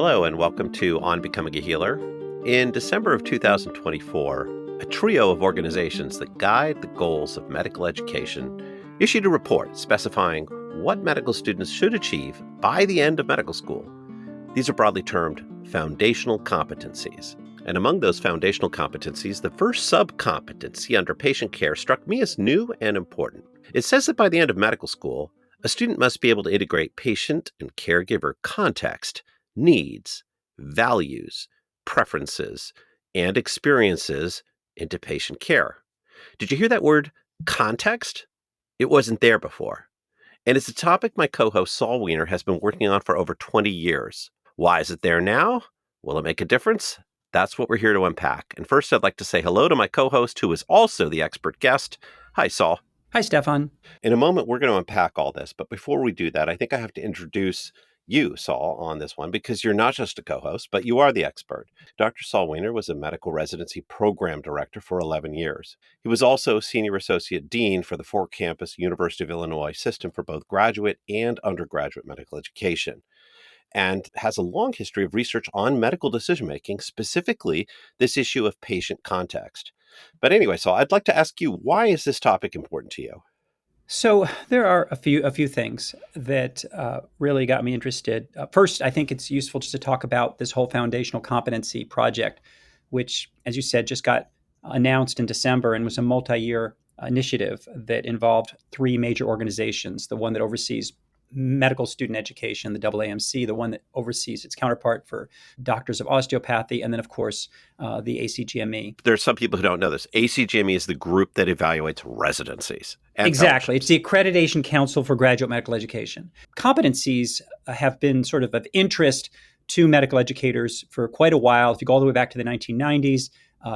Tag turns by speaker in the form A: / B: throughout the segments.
A: Hello, and welcome to On Becoming a Healer. In December of 2024, a trio of organizations that guide the goals of medical education issued a report specifying what medical students should achieve by the end of medical school. These are broadly termed foundational competencies. And among those foundational competencies, the first sub-competency under patient care struck me as new and important. It says that by the end of medical school, a student must be able to integrate patient and caregiver context, needs, values, preferences, and experiences into patient care. Did you hear that word, context? It wasn't there before. And it's a topic my co-host Saul Weiner has been working on for over 20 years. Why is it there now? Will it make a difference? That's what we're here to unpack. And first, I'd like to say hello to my co-host, who is also the expert guest. Hi, Saul.
B: Hi, Stefan.
A: In a moment, we're going to unpack all this. But before we do that, I think I have to introduce you, Saul, on this one, because you're not just a co-host, but you are the expert. Dr. Saul Weiner was a medical residency program director for 11 years. He was also senior associate dean for the four-campus University of Illinois system for both graduate and undergraduate medical education, and has a long history of research on medical decision-making, specifically this issue of patient context. But anyway, Saul, I'd like to ask you, why is this topic important to you?
B: So there are a few things that really got me interested. First, I think it's useful just to talk about this whole foundational competency project, which, as you said, just got announced in December and was a multi-year initiative that involved three major organizations: the one that oversees medical student education, the AAMC, the one that oversees its counterpart for doctors of osteopathy, and then, of course, the ACGME.
A: There's some people who don't know this. ACGME is the group that evaluates residencies.
B: Exactly. It's the Accreditation Council for Graduate Medical Education. Competencies have been sort of interest to medical educators for quite a while. If you go all the way back to the 1990s,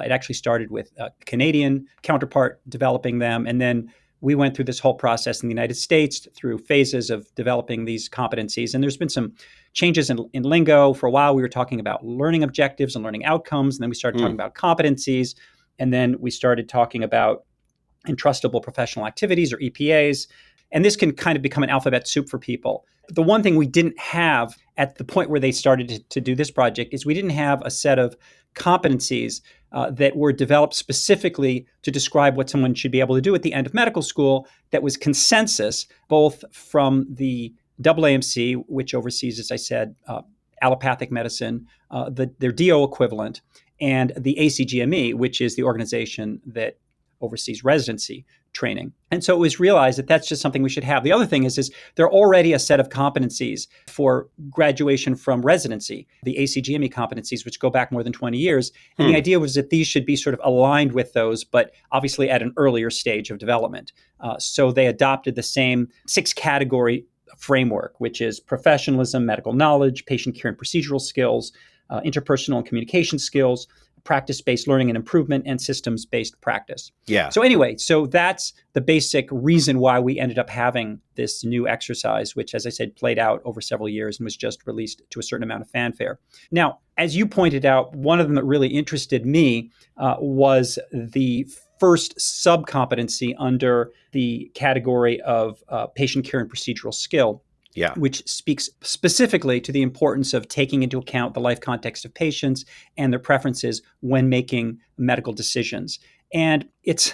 B: it actually started with a Canadian counterpart developing them, and then we went through this whole process in the United States through phases of developing these competencies. And there's been some changes in lingo. For a while, we were talking about learning objectives and learning outcomes. And then we started talking about competencies. And then we started talking about entrustable professional activities, or EPAs. And this can kind of become an alphabet soup for people. But the one thing we didn't have at the point where they started to do this project is we didn't have a set of competencies that were developed specifically to describe what someone should be able to do at the end of medical school that was consensus, both from the AAMC, which oversees, as I said, allopathic medicine, their DO equivalent, and the ACGME, which is the organization that oversees residency training. And so it was realized that that's just something we should have. The other thing is there are already a set of competencies for graduation from residency, the ACGME competencies, which go back more than 20 years. And the idea was that these should be sort of aligned with those, but obviously at an earlier stage of development. So they adopted the same 6-category framework, which is professionalism, medical knowledge, patient care and procedural skills, interpersonal and communication skills, practice-based learning and improvement, and systems-based practice.
A: Yeah.
B: So anyway, so that's the basic reason why we ended up having this new exercise, which, as I said, played out over several years and was just released to a certain amount of fanfare. Now, as you pointed out, one of them that really interested me was the first sub-competency under the category of patient care and procedural skill.
A: Yeah.
B: Which speaks specifically to the importance of taking into account the life context of patients and their preferences when making medical decisions. And it's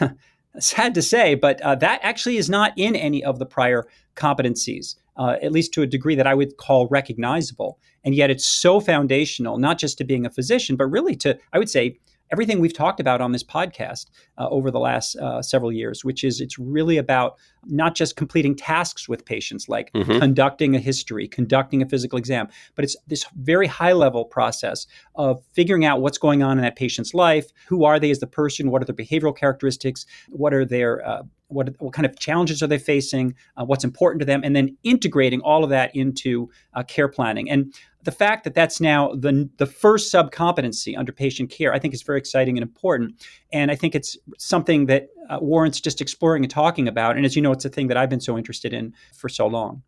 B: sad to say, but that actually is not in any of the prior competencies, at least to a degree that I would call recognizable. And yet it's so foundational, not just to being a physician, but really to, I would say, everything we've talked about on this podcast over the last several years, which is it's really about not just completing tasks with patients like conducting a history, conducting a physical exam, but it's this very high-level process of figuring out what's going on in that patient's life, who are they as the person, what are their behavioral characteristics, what are their what kind of challenges are they facing, what's important to them, and then integrating all of that into care planning. And the fact that that's now the first sub-competency under patient care, I think is very exciting and important. And I think it's something that warrants just exploring and talking about. And as you know, it's a thing that I've been so interested in for so long.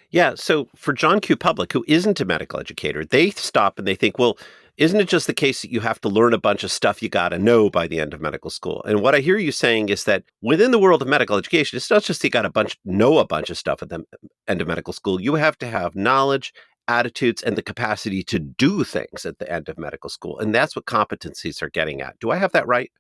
A: Yeah. So for John Q. Public, who isn't a medical educator, they stop and they think, well, isn't it just the case that you have to learn a bunch of stuff you got to know by the end of medical school? And what I hear you saying is that within the world of medical education, it's not just you got know a bunch of stuff at the end of medical school. You have to have knowledge attitudes, and the capacity to do things at the end of medical school. And that's what competencies are getting at. Do I have that right?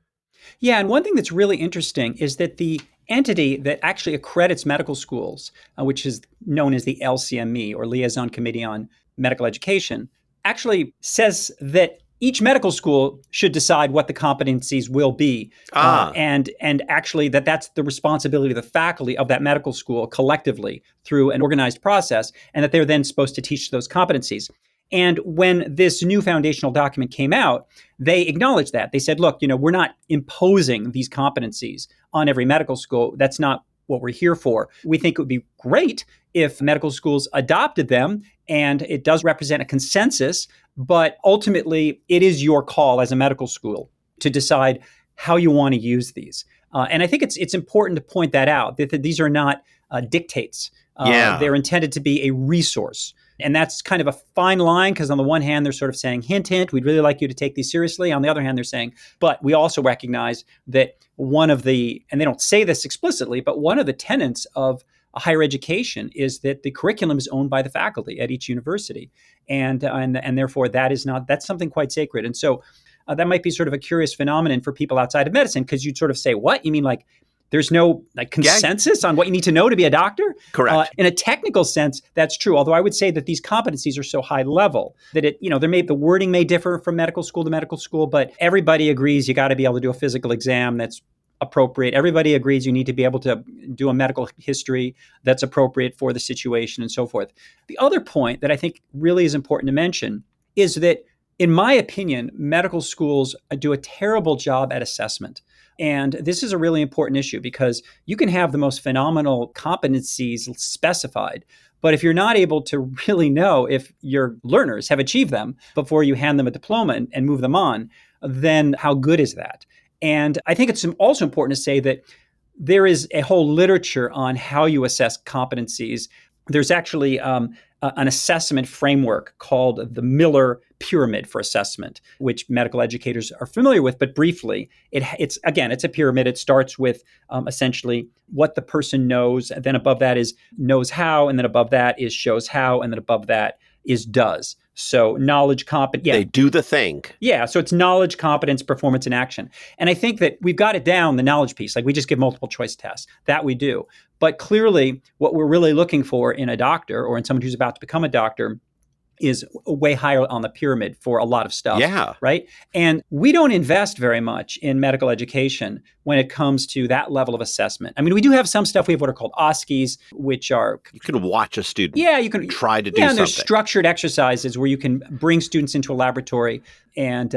B: Yeah, and one thing that's really interesting is that the entity that actually accredits medical schools, which is known as the LCME or Liaison Committee on Medical Education, actually says that each medical school should decide what the competencies will be,
A: Ah,
B: and actually that's the responsibility of the faculty of that medical school collectively through an organized process, and that they're then supposed to teach those competencies. And when this new foundational document came out, they acknowledged that. They said, look, we're not imposing these competencies on every medical school. That's not what we're here for. We think it would be great if medical schools adopted them, and it does represent a consensus, but ultimately it is your call as a medical school to decide how you want to use these. And I think it's important to point that out, that these are not dictates.
A: yeah.
B: They're intended to be a resource. And that's kind of a fine line, because on the one hand, they're sort of saying, hint, hint, we'd really like you to take these seriously. On the other hand, they're saying, but we also recognize that one of the, and they don't say this explicitly, but one of the tenets of higher education is that the curriculum is owned by the faculty at each university. And therefore that's something quite sacred. And so that might be sort of a curious phenomenon for people outside of medicine, because you'd sort of say, what? You mean like there's no consensus on what you need to know to be a doctor?
A: Correct.
B: In a technical sense, that's true. Although I would say that these competencies are so high level that the wording may differ from medical school to medical school, but everybody agrees you got to be able to do a physical exam that's appropriate. Everybody agrees you need to be able to do a medical history that's appropriate for the situation and so forth. The other point that I think really is important to mention is that, in my opinion, medical schools do a terrible job at assessment. And this is a really important issue, because you can have the most phenomenal competencies specified, but if you're not able to really know if your learners have achieved them before you hand them a diploma and move them on, then how good is that? And I think it's also important to say that there is a whole literature on how you assess competencies. There's actually an assessment framework called the Miller Pyramid for assessment, which medical educators are familiar with. But briefly, it's a pyramid. It starts with essentially what the person knows. And then above that is knows how. And then above that is shows how. And then above that is does. So knowledge, competence. Yeah.
A: They do the thing.
B: Yeah. So it's knowledge, competence, performance, and action. And I think that we've got it down, the knowledge piece. Like, we just give multiple choice tests. That we do. But clearly, what we're really looking for in a doctor, or in someone who's about to become a doctor, is way higher on the pyramid for a lot of stuff.
A: Yeah.
B: Right. And we don't invest very much in medical education when it comes to that level of assessment. I mean, we do have some stuff. We have what are called OSCEs, which are...
A: You can watch a student.
B: Yeah, you can
A: try to do
B: and
A: something.
B: There's structured exercises where you can bring students into a laboratory, and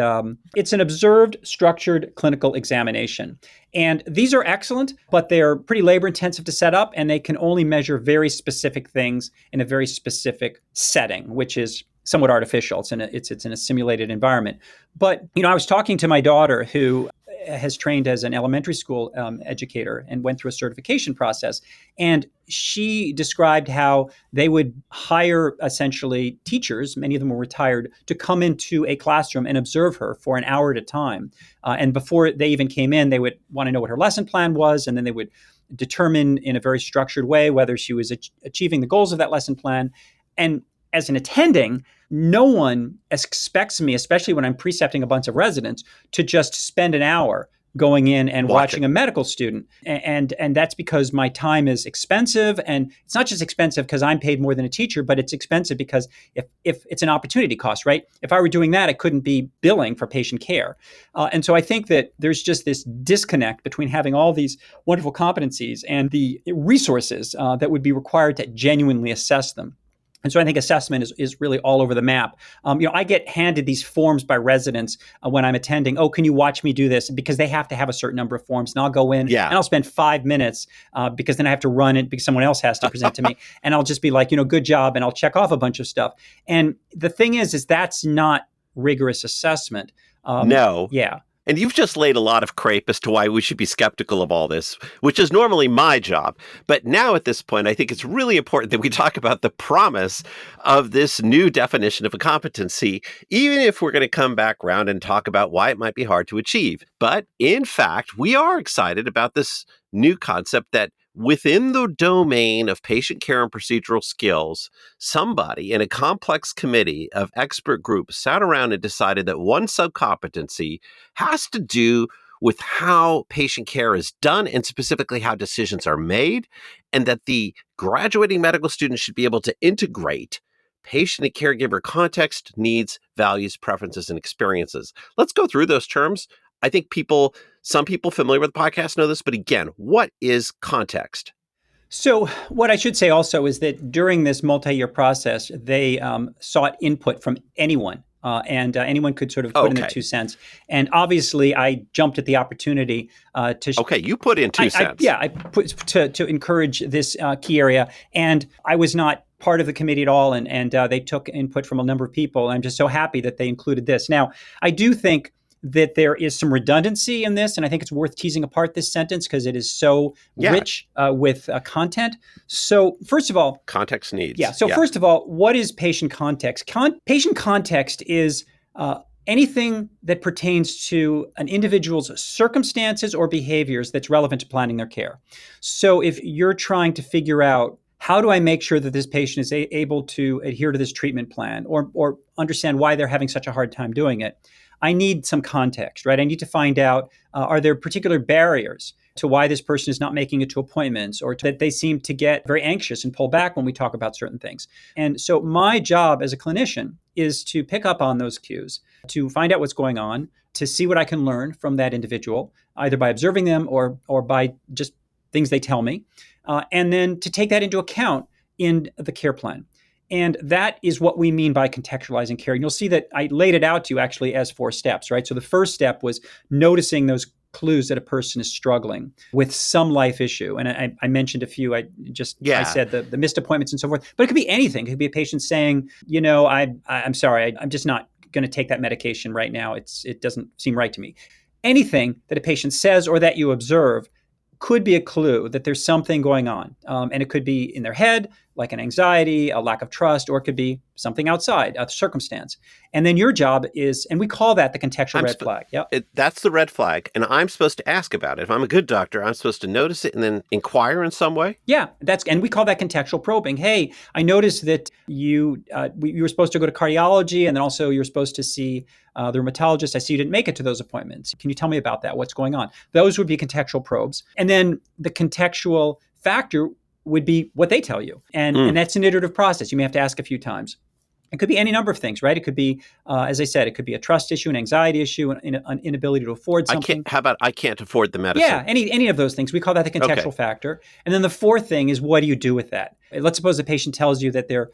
B: it's an observed, structured clinical examination. And these are excellent, but they're pretty labor intensive to set up, and they can only measure very specific things in a very specific setting, which is somewhat artificial. It's in a simulated environment. But I was talking to my daughter, who has trained as an elementary school educator and went through a certification process. And she described how they would hire essentially teachers, many of them were retired, to come into a classroom and observe her for an hour at a time. And before they even came in, they would want to know what her lesson plan was, and then they would determine in a very structured way whether she was achieving the goals of that lesson plan. And as an attending, no one expects me, especially when I'm precepting a bunch of residents, to just spend an hour going in and watching a medical student. And that's because my time is expensive. And it's not just expensive because I'm paid more than a teacher, but it's expensive because if it's an opportunity cost, right? If I were doing that, I couldn't be billing for patient care. And so I think that there's just this disconnect between having all these wonderful competencies and the resources that would be required to genuinely assess them. And so I think assessment is really all over the map. I get handed these forms by residents when I'm attending. Oh, can you watch me do this? Because they have to have a certain number of forms. And I'll go in and I'll spend 5 minutes because then I have to run it because someone else has to present to me. And I'll just be like, good job. And I'll check off a bunch of stuff. And the thing is that's not rigorous assessment.
A: No.
B: Yeah.
A: And you've just laid a lot of crepe as to why we should be skeptical of all this, which is normally my job. But now at this point, I think it's really important that we talk about the promise of this new definition of a competency, even if we're going to come back around and talk about why it might be hard to achieve. But in fact, we are excited about this new concept that Within the domain of patient care and procedural skills, somebody in a complex committee of expert groups sat around and decided that one subcompetency has to do with how patient care is done and specifically how decisions are made, and that the graduating medical students should be able to integrate patient and caregiver context, needs, values, preferences, and experiences. Let's go through those terms. I think some people familiar with the podcast know this, but again, what is context?
B: So, what I should say also is that during this multi-year process, they sought input from anyone, and anyone could sort of put in their 2 cents. And obviously, I jumped at the opportunity to.
A: Okay, you put in 2 cents.
B: I put to encourage this key area, and I was not part of the committee at all, and they took input from a number of people. I'm just so happy that they included this. Now, I do think that there is some redundancy in this, and I think it's worth teasing apart this sentence because it is so rich with content. So first of all,
A: context needs.
B: First of all, what is patient context? Patient context is anything that pertains to an individual's circumstances or behaviors that's relevant to planning their care. So if you're trying to figure out how do I make sure that this patient is able to adhere to this treatment plan or understand why they're having such a hard time doing it, I need some context, right? I need to find out, are there particular barriers to why this person is not making it to appointments or that they seem to get very anxious and pull back when we talk about certain things. And so my job as a clinician is to pick up on those cues, to find out what's going on, to see what I can learn from that individual, either by observing them or by just things they tell me, and then to take that into account in the care plan. And that is what we mean by contextualizing care. And you'll see that I laid it out to you actually as 4 steps, right? So the first step was noticing those clues that a person is struggling with some life issue. And I mentioned a few. I said the missed appointments and so forth. But it could be anything. It could be a patient saying, I'm sorry, I'm just not going to take that medication right now. It doesn't seem right to me. Anything that a patient says or that you observe could be a clue that there's something going on. And it could be in their head, like an anxiety, a lack of trust, or it could be something outside, a circumstance. And then your job is, and we call that the contextual red flag. Yep.
A: That's the red flag. And I'm supposed to ask about it. If I'm a good doctor, I'm supposed to notice it and then inquire in some way?
B: Yeah, and we call that contextual probing. Hey, I noticed that you were supposed to go to cardiology and then also you're supposed to see the rheumatologist. I see you didn't make it to those appointments. Can you tell me about that? What's going on? Those would be contextual probes. And then the contextual factor would be what they tell you. And that's an iterative process. You may have to ask a few times. It could be any number of things, right? It could be, as I said, it could be a trust issue, an anxiety issue, an inability to afford something.
A: I can't afford the medicine?
B: Yeah, any of those things. We call that the contextual factor. And then the fourth thing is, what do you do with that? Let's suppose a patient tells you that their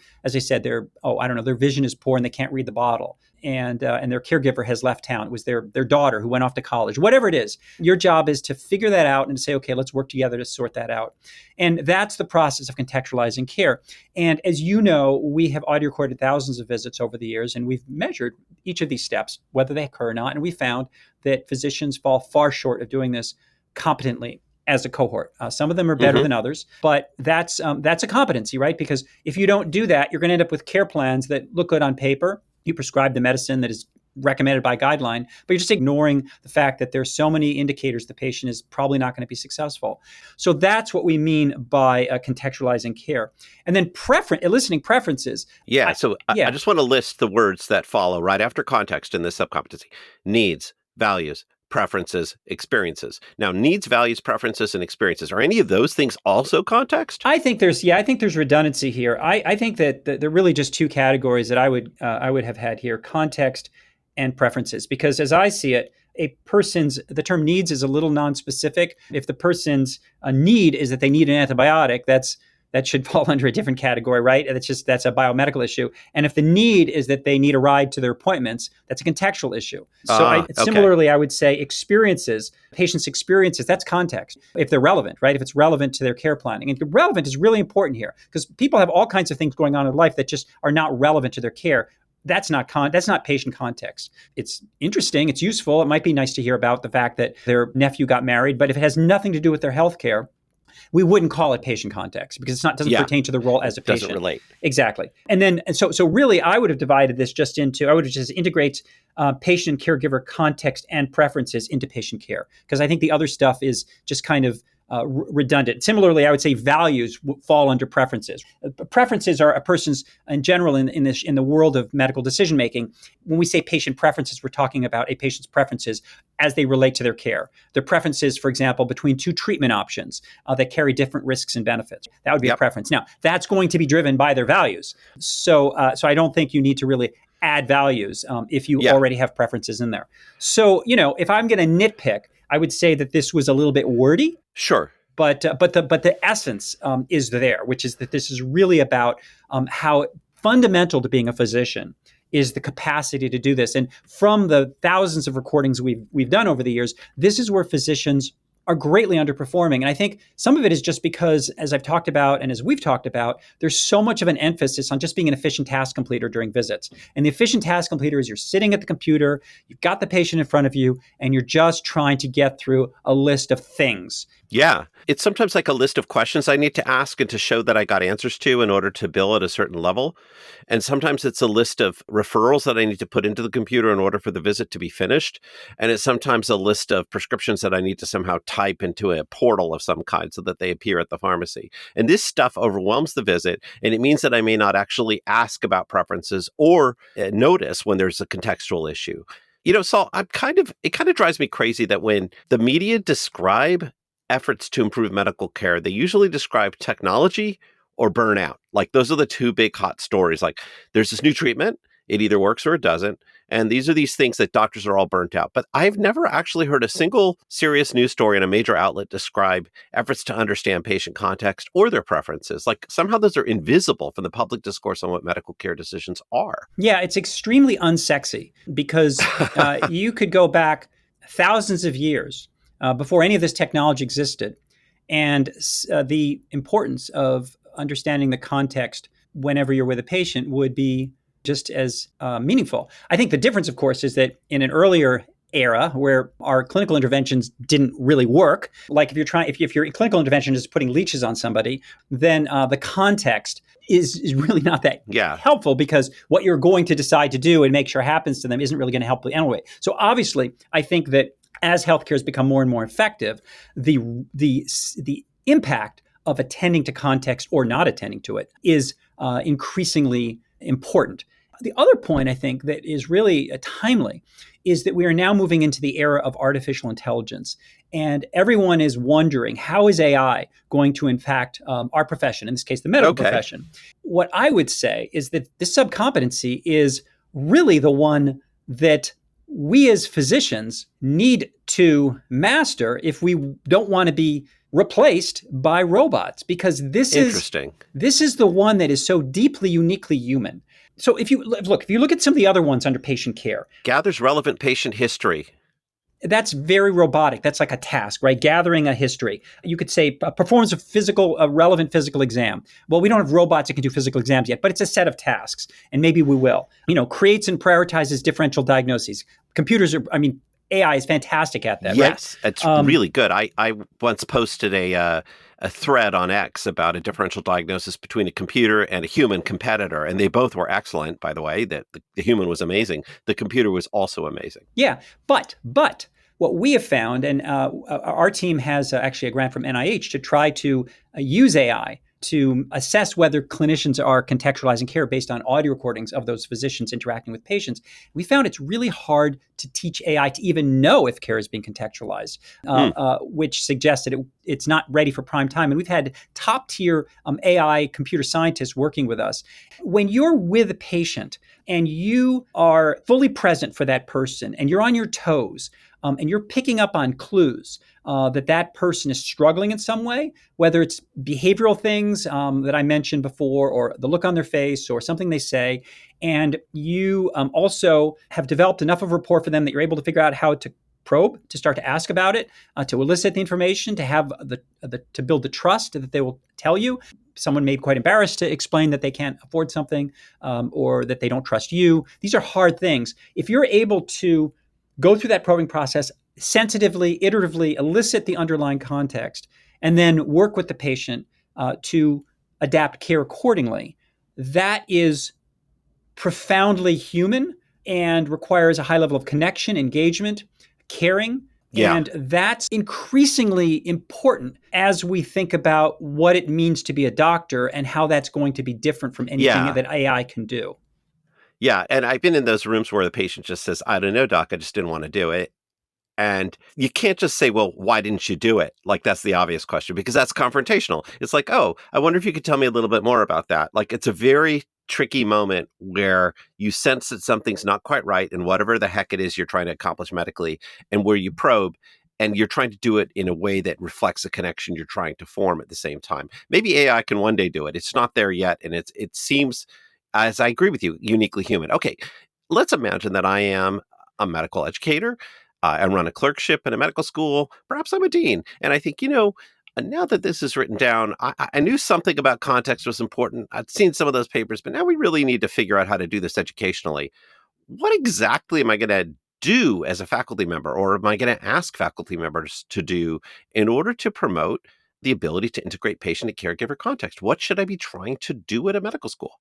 B: vision is poor and they can't read the bottle. And their caregiver has left town. It was their daughter who went off to college. Whatever it is, your job is to figure that out and to say, okay, let's work together to sort that out. And that's the process of contextualizing care. And as you know, we have audio recorded thousands of visits over the years, and we've measured each of these steps, whether they occur or not. And we found that physicians fall far short of doing this competently as a cohort. Some of them are better than others, but that's a competency, right? Because if you don't do that, you're going to end up with care plans that look good on paper. You prescribe the medicine that is recommended by guideline, but you're just ignoring the fact that there's so many indicators the patient is probably not going to be successful. So that's what we mean by contextualizing care. And then eliciting preferences.
A: Yeah, I just want to list the words that follow right after context in this subcompetency. Needs, values, preferences, experiences. Now, needs, values, preferences, and experiences. Are any of those things also context?
B: I think there's redundancy here. I think that there are really just 2 categories that I would have had here: context and preferences. Because as I see it, the term needs is a little nonspecific. If the person's need is that they need an antibiotic, that should fall under a different category, right? That's a biomedical issue. And if the need is that they need a ride to their appointments, that's a contextual issue. So similarly, I would say patients' experiences, that's context. If they're relevant, right? If it's relevant to their care planning. And relevant is really important here because people have all kinds of things going on in life that just are not relevant to their care. That's not patient context. It's interesting. It's useful. It might be nice to hear about the fact that their nephew got married, but if it has nothing to do with their health care, we wouldn't call it patient context because it doesn't pertain to the role as a patient.
A: Doesn't relate.
B: Exactly. And so really, I would have divided this I would have just integrate patient and caregiver context and preferences into patient care because I think the other stuff is just kind of redundant. Similarly, I would say values fall under preferences. Preferences are a person's, in general, in the world of medical decision making. When we say patient preferences, we're talking about a patient's preferences as they relate to their care. Their preferences, for example, between two treatment options that carry different risks and benefits. That would be a preference. Now, that's going to be driven by their values. So I don't think you need to really add values if you already have preferences in there. So, if I'm going to nitpick, I would say that this was a little bit wordy.
A: Sure.
B: But the essence is there, which is that this is really about how fundamental to being a physician is the capacity to do this. And from the thousands of recordings we've done over the years, this is where physicians are greatly underperforming. And I think some of it is just because, as I've talked about and as we've talked about, there's so much of an emphasis on just being an efficient task completer during visits. And the efficient task completer is you're sitting at the computer, you've got the patient in front of you, and you're just trying to get through a list of things.
A: Yeah. It's sometimes like a list of questions I need to ask and to show that I got answers to in order to bill at a certain level. And sometimes it's a list of referrals that I need to put into the computer in order for the visit to be finished. And it's sometimes a list of prescriptions that I need to somehow type into a portal of some kind so that they appear at the pharmacy. And this stuff overwhelms the visit. And it means that I may not actually ask about preferences or notice when there's a contextual issue. Saul, it kind of drives me crazy that when the media describe efforts to improve medical care, they usually describe technology or burnout. Like those are the two big hot stories. Like there's this new treatment, it either works or it doesn't. And these are these things that doctors are all burnt out. But I've never actually heard a single serious news story in a major outlet describe efforts to understand patient context or their preferences. Like somehow those are invisible from the public discourse on what medical care decisions are.
B: Yeah, it's extremely unsexy because you could go back thousands of years before any of this technology existed. And the importance of understanding the context whenever you're with a patient would be just as meaningful. I think the difference, of course, is that in an earlier era where our clinical interventions didn't really work, like if your clinical intervention is putting leeches on somebody, then the context is really not that helpful, because what you're going to decide to do and make sure happens to them isn't really going to help anyway. So obviously, I think that as healthcare has become more and more effective, the impact of attending to context or not attending to it is increasingly important. The other point I think that is really timely is that we are now moving into the era of artificial intelligence. And everyone is wondering, how is AI going to impact our profession, in this case, the medical profession? What I would say is that this subcompetency is really the one that we as physicians need to master if we don't want to be replaced by robots, because this is the one that is so deeply, uniquely human. So if you look at some of the other ones under patient care,
A: gathers relevant patient history.
B: That's very robotic. That's like a task, right? Gathering a history. You could say performs a relevant physical exam. Well, we don't have robots that can do physical exams yet, but it's a set of tasks, and maybe we will. Creates and prioritizes differential diagnoses. AI is fantastic at that, right?
A: Yes, it's really good. I once posted a thread on X about a differential diagnosis between a computer and a human competitor, and they both were excellent, by the way. That the human was amazing. The computer was also amazing.
B: Yeah, but what we have found, and our team has actually a grant from NIH to try to use AI to assess whether clinicians are contextualizing care based on audio recordings of those physicians interacting with patients. We found it's really hard to teach AI to even know if care is being contextualized, which suggests that it's not ready for prime time. And we've had top-tier AI computer scientists working with us. When you're with a patient and you are fully present for that person and you're on your toes, and you're picking up on clues that person is struggling in some way, whether it's behavioral things that I mentioned before, or the look on their face, or something they say, and you also have developed enough of a rapport for them that you're able to figure out how to probe, to start to ask about it, to elicit the information, to have to build the trust that they will tell you. Someone may be quite embarrassed to explain that they can't afford something, or that they don't trust you. These are hard things. If you're able to go through that probing process sensitively, iteratively, elicit the underlying context, and then work with the patient to adapt care accordingly, that is profoundly human and requires a high level of connection, engagement, caring,
A: Yeah.
B: And that's increasingly important as we think about what it means to be a doctor and how that's going to be different from anything
A: Yeah.
B: that AI can do.
A: Yeah. And I've been in those rooms where the patient just says, I don't know, doc, I just didn't want to do it. And you can't just say, well, why didn't you do it? Like, that's the obvious question because that's confrontational. It's like, oh, I wonder if you could tell me a little bit more about that. Like, it's a very tricky moment where you sense that something's not quite right and whatever the heck it is you're trying to accomplish medically, and where you probe and you're trying to do it in a way that reflects the connection you're trying to form at the same time. Maybe AI can one day do it. It's not there yet. And it seems, as I agree with you, uniquely human. Okay, let's imagine that I am a medical educator. I run a clerkship in a medical school. Perhaps I'm a dean. And I think, now that this is written down, I knew something about context was important. I'd seen some of those papers, but now we really need to figure out how to do this educationally. What exactly am I going to do as a faculty member, or am I going to ask faculty members to do in order to promote the ability to integrate patient and caregiver context? What should I be trying to do at a medical school?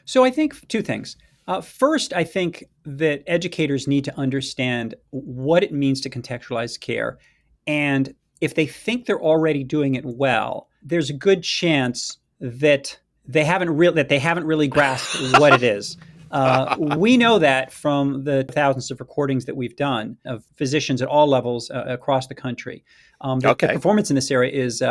B: So I think two things. First, I think that educators need to understand what it means to contextualize care. And if they think they're already doing it well, there's a good chance that they haven't really grasped what it is. We know that from the thousands of recordings that we've done of physicians at all levels across the country, that the
A: Okay.
B: performance in this area is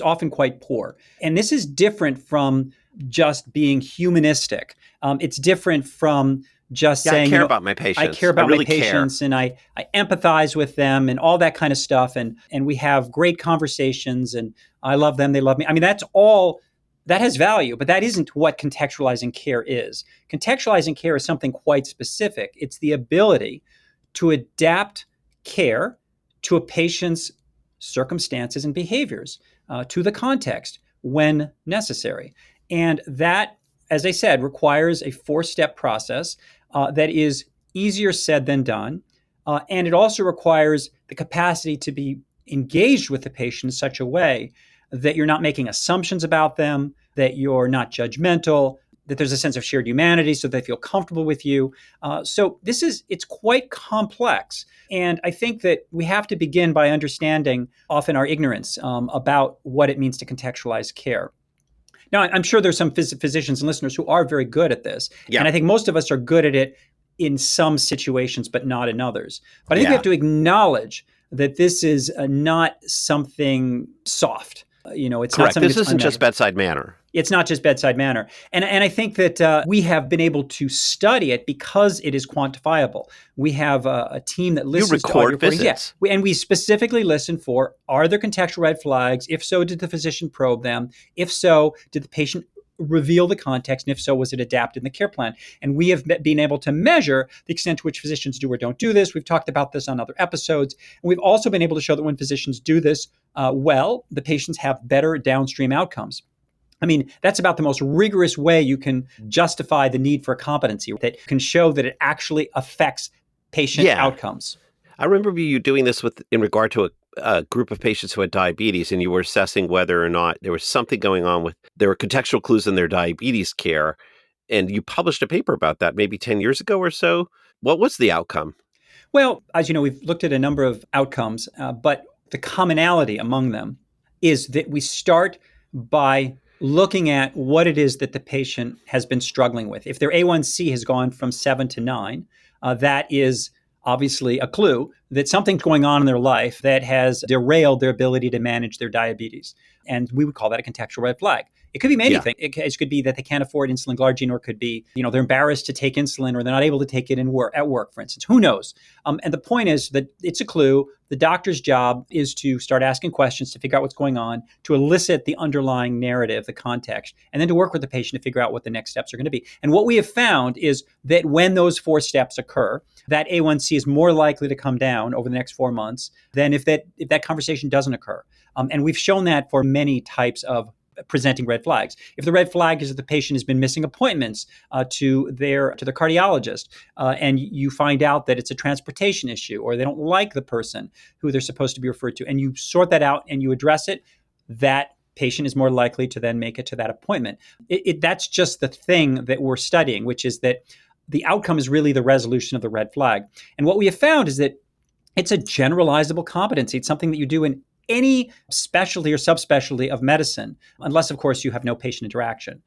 B: often quite poor. And this is different from just being humanistic. It's different from just
A: Yeah, I
B: saying,
A: care about my
B: I
A: patients.
B: care about
A: really
B: my patients and I empathize with them and all that kind of stuff. And we have great conversations and I love them, they love me. I mean, that's all that has value, but that isn't what contextualizing care is. Contextualizing care is something quite specific. It's the ability to adapt care to a patient's circumstances and behaviors, to the context when necessary. And that, as I said, requires a four-step process that is easier said than done. And it also requires the capacity to be engaged with the patient in such a way that you're not making assumptions about them, that you're not judgmental, that there's a sense of shared humanity so they feel comfortable with you. So it's quite complex. And I think that we have to begin by understanding often our ignorance about what it means to contextualize care. Now, I'm sure there's some physicians and listeners who are very good at this.
A: Yeah.
B: And I think most of us are good at it in some situations, but not in others. But I think we
A: Yeah.
B: have to acknowledge that this is not something soft. It's not
A: Correct.
B: something
A: This
B: that's
A: isn't just
B: unmeasurable.
A: bedside manner.
B: It's not just bedside manner. And I think that we have been able to study it because it is quantifiable. We have a team that
A: You
B: listens to audio
A: record
B: recordings. Yeah.
A: visits.
B: And we specifically listen for, are there contextual red flags? If so, did the physician probe them? If so, did the patient reveal the context? And if so, was it adapted in the care plan? And we have been able to measure the extent to which physicians do or don't do this. We've talked about this on other episodes. And we've also been able to show that when physicians do this well, the patients have better downstream outcomes. I mean, that's about the most rigorous way you can justify the need for a competency that can show that it actually affects patient
A: Yeah.
B: outcomes.
A: I remember you doing this in regard to a group of patients who had diabetes, and you were assessing whether or not there was something going on there were contextual clues in their diabetes care. And you published a paper about that maybe 10 years ago or so. What was the outcome?
B: Well, as you know, we've looked at a number of outcomes, but the commonality among them is that we start by looking at what it is that the patient has been struggling with. If their A1C has gone from 7 to 9, that is obviously a clue that something's going on in their life that has derailed their ability to manage their diabetes. And we would call that a contextual red flag. It could be
A: Yeah.
B: anything. It could be that they can't afford insulin glargine, or it could be, they're embarrassed to take insulin, or they're not able to take it at work, for instance. Who knows? And the point is that it's a clue. The doctor's job is to start asking questions to figure out what's going on, to elicit the underlying narrative, the context, and then to work with the patient to figure out what the next steps are going to be. And what we have found is that when those four steps occur, that A1C is more likely to come down over the next 4 months than if that conversation doesn't occur. And we've shown that for many types of presenting red flags. If the red flag is that the patient has been missing appointments to their cardiologist, and you find out that it's a transportation issue, or they don't like the person who they're supposed to be referred to, and you sort that out and you address it, that patient is more likely to then make it to that appointment. That's just the thing that we're studying, which is that the outcome is really the resolution of the red flag. And what we have found is that It's a generalizable competency. It's something that you do in any specialty or subspecialty of medicine, unless, of course, you have no patient interaction.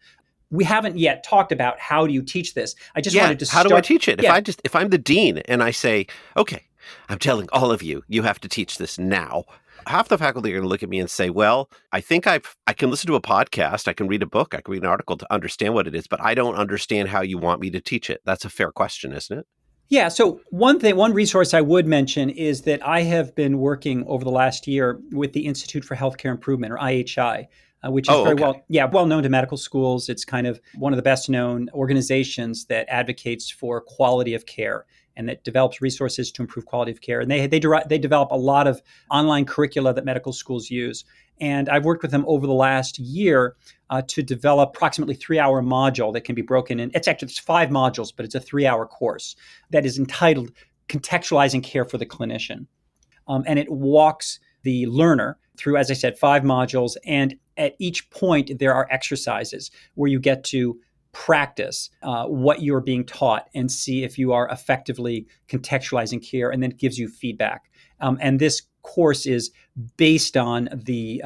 B: We haven't yet talked about how do you teach this. I just
A: Yeah.
B: wanted to
A: How do I
B: start.
A: teach it?
B: Yeah,
A: If I'm the dean and I say, okay, I'm telling all of you, you have to teach this now. Half the faculty are going to look at me and say, well, I can listen to a podcast, I can read a book, I can read an article to understand what it is, but I don't understand how you want me to teach it. That's a fair question, isn't it?
B: Yeah. So one resource I would mention is that I have been working over the last year with the Institute for Healthcare Improvement, or IHI, which is
A: Oh,
B: very
A: okay.
B: well known to medical schools. It's kind of one of the best known organizations that advocates for quality of care and that develops resources to improve quality of care. And they develop a lot of online curricula that medical schools use. And I've worked with them over the last year to develop approximately 3-hour module that can be broken in. It's 5 modules, but it's a 3-hour course that is entitled Contextualizing Care for the Clinician. And it walks the learner through, as I said, 5 modules. And at each point, there are exercises where you get to practice what you're being taught and see if you are effectively contextualizing care, and then it gives you feedback. And this course is based on the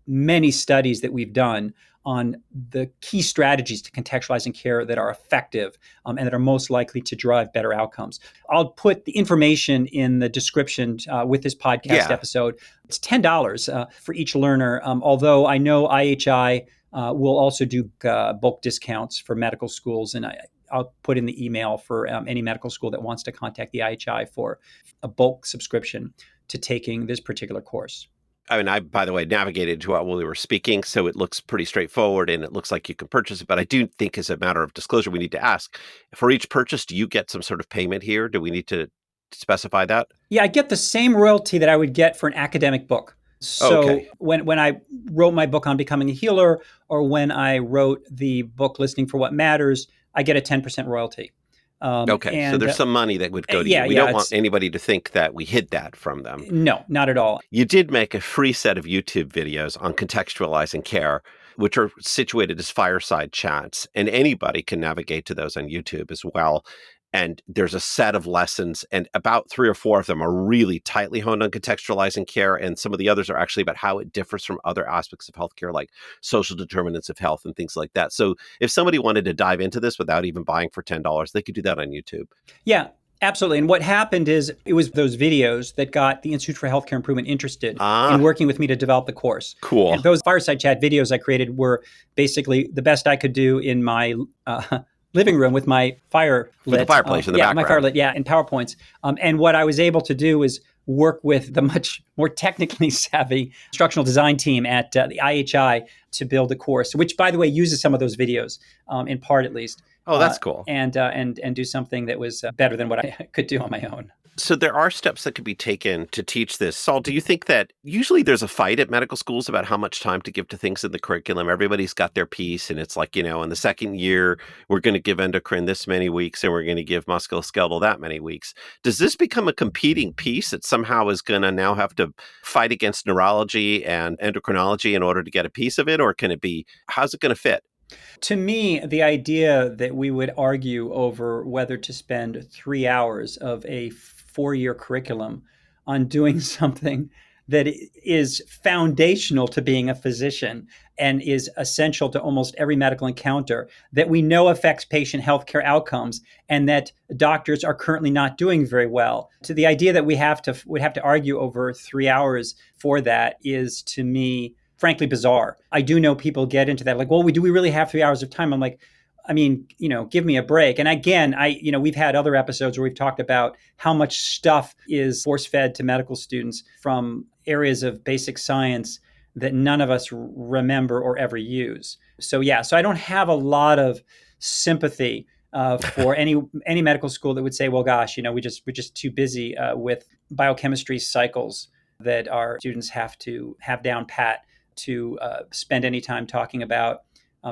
B: many studies that we've done on the key strategies to contextualizing care that are effective and that are most likely to drive better outcomes. I'll put the information in the description with this podcast
A: Yeah.
B: episode. It's $10 for each learner, although I know IHI will also do bulk discounts for medical schools, and I'll put in the email for any medical school that wants to contact the IHI for a bulk subscription to taking this particular course.
A: I mean, I, by the way, navigated to it while we were speaking, so it looks pretty straightforward and it looks like you can purchase it. But I do think, as a matter of disclosure, we need to ask for each purchase, do you get some sort of payment here? Do we need to specify that?
B: Yeah, I get the same royalty that I would get for an academic book.
A: Oh,
B: So
A: okay.
B: when I wrote my book on becoming a healer, or when I wrote the book Listening for What Matters, I get a 10% royalty.
A: Okay. So
B: And
A: there's some money that would go to you.
B: yeah,
A: We
B: yeah,
A: don't want
B: it's
A: anybody to think that we hid that from them.
B: no, not at all.
A: You did make a free set of YouTube videos on contextualizing care, which are situated as fireside chats, and anybody can navigate to those on YouTube as well. And there's a set of lessons, and about 3 or 4 of them are really tightly honed on contextualizing care, and some of the others are actually about how it differs from other aspects of healthcare, like social determinants of health and things like that. So if somebody wanted to dive into this without even buying for $10, they could do that on YouTube.
B: Yeah, absolutely. And what happened is it was those videos that got the Institute for Healthcare Improvement interested in
A: Ah,
B: working with me to develop the course.
A: cool.
B: And those fireside chat videos I created were basically the best I could do in my living room with my fire
A: With the
B: lit.
A: fireplace in the
B: Yeah, my fire
A: background.
B: lit. Yeah, in PowerPoints. And what I was able to do is work with the much more technically savvy instructional design team at the IHI to build a course, which, by the way, uses some of those videos in part, at least,
A: Oh, that's cool.
B: and do something that was better than what I could do on my own.
A: So there are steps that could be taken to teach this. Saul, do you think that usually there's a fight at medical schools about how much time to give to things in the curriculum? Everybody's got their piece, and it's like, in the second year, we're going to give endocrine this many weeks, and we're going to give musculoskeletal that many weeks. Does this become a competing piece that somehow is going to now have to fight against neurology and endocrinology in order to get a piece of it? Or can it be, how's it going to fit?
B: To me, the idea that we would argue over whether to spend 3 hours of a 4-year curriculum on doing something that is foundational to being a physician and is essential to almost every medical encounter that we know affects patient healthcare outcomes and that doctors are currently not doing very well. To the idea that would have to argue over 3 hours for that is, to me, frankly bizarre. I do know people get into that, like, well, do we really have 3 hours of time? I'm like, I mean, give me a break. And again, we've had other episodes where we've talked about how much stuff is force fed to medical students from areas of basic science that none of us remember or ever use. So yeah, so I don't have a lot of sympathy for any medical school that would say, well, gosh, we're just too busy with biochemistry cycles that our students have to have down pat to spend any time talking about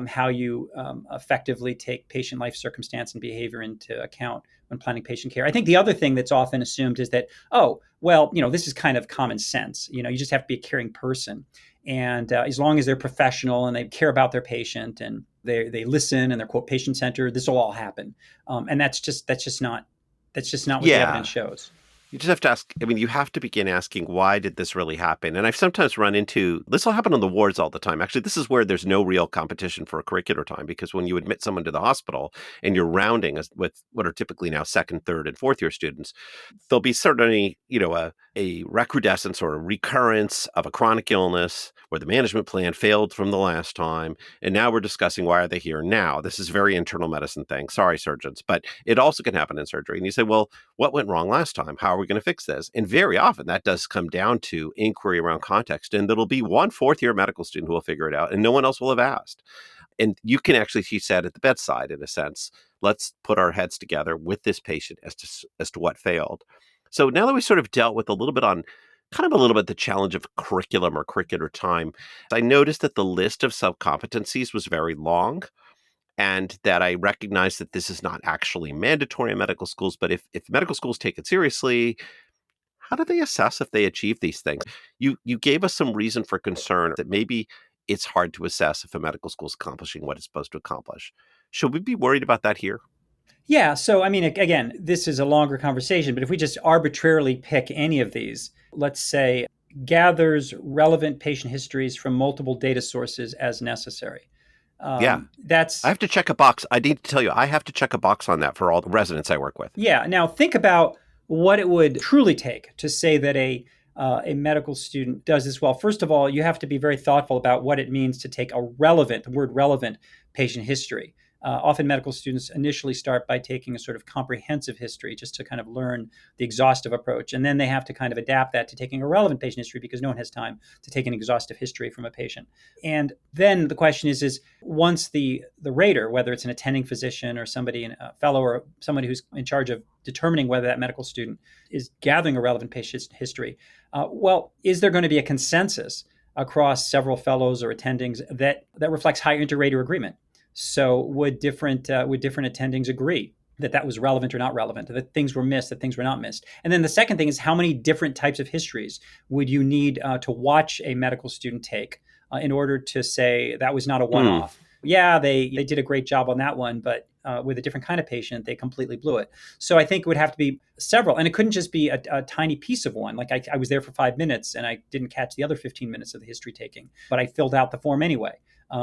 B: how you effectively take patient life circumstance and behavior into account when planning patient care. I think the other thing that's often assumed is that, oh, well, this is kind of common sense. You just have to be a caring person. And as long as they're professional and they care about their patient and they listen and they're, quote, patient centered, this will all happen. And that's just not what the
A: Yeah.
B: evidence shows.
A: You just have to ask, I mean, you have to begin asking, why did this really happen? And I've sometimes run into this will happen on the wards all the time. Actually, this is where there's no real competition for a curricular time, because when you admit someone to the hospital and you're rounding with what are typically now second, third, and fourth year students, there'll be certainly, a recrudescence or a recurrence of a chronic illness where the management plan failed from the last time. And now we're discussing, why are they here now? This is a very internal medicine thing. Sorry, surgeons. But it also can happen in surgery. And you say, well, what went wrong last time? How are we going to fix this? And very often that does come down to inquiry around context. And there'll be one fourth year medical student who will figure it out, and no one else will have asked. And you can actually teach that at the bedside, in a sense. Let's put our heads together with this patient as to what failed. So now that we sort of dealt with a little bit on kind of a little bit the challenge of curriculum or curricular time, I noticed that the list of sub-competencies was very long, and that I recognize that this is not actually mandatory in medical schools. But if medical schools take it seriously, how do they assess if they achieve these things? You gave us some reason for concern that maybe it's hard to assess if a medical school is accomplishing what it's supposed to accomplish. Should we be worried about that here?
B: Yeah. So, I mean, again, this is a longer conversation, but if we just arbitrarily pick any of these, let's say gathers relevant patient histories from multiple data sources as necessary.
A: Yeah. I
B: That's,
A: have to check a box. I need to tell you, I have to check a box on that for all the residents I work with.
B: yeah. Now, think about what it would truly take to say that a medical student does this well. First of all, you have to be very thoughtful about what it means to take the word relevant patient history. Often medical students initially start by taking a sort of comprehensive history just to kind of learn the exhaustive approach. And then they have to kind of adapt that to taking a relevant patient history because no one has time to take an exhaustive history from a patient. And then the question is once the rater, whether it's an attending physician or somebody, a fellow or somebody who's in charge of determining whether that medical student is gathering a relevant patient history, is there going to be a consensus across several fellows or attendings that reflects high inter-rater agreement? So would different attendings agree that that was relevant or not relevant, that things were missed, that things were not missed? And then the second thing is, how many different types of histories would you need to watch a medical student take in order to say that was not a
A: Hmm.
B: one-off? Yeah, they did a great job on that one, but with a different kind of patient, they completely blew it. So I think it would have to be several, and it couldn't just be a tiny piece of one. Like I was there for 5 minutes and I didn't catch the other 15 minutes of the history taking, but I filled out the form anyway,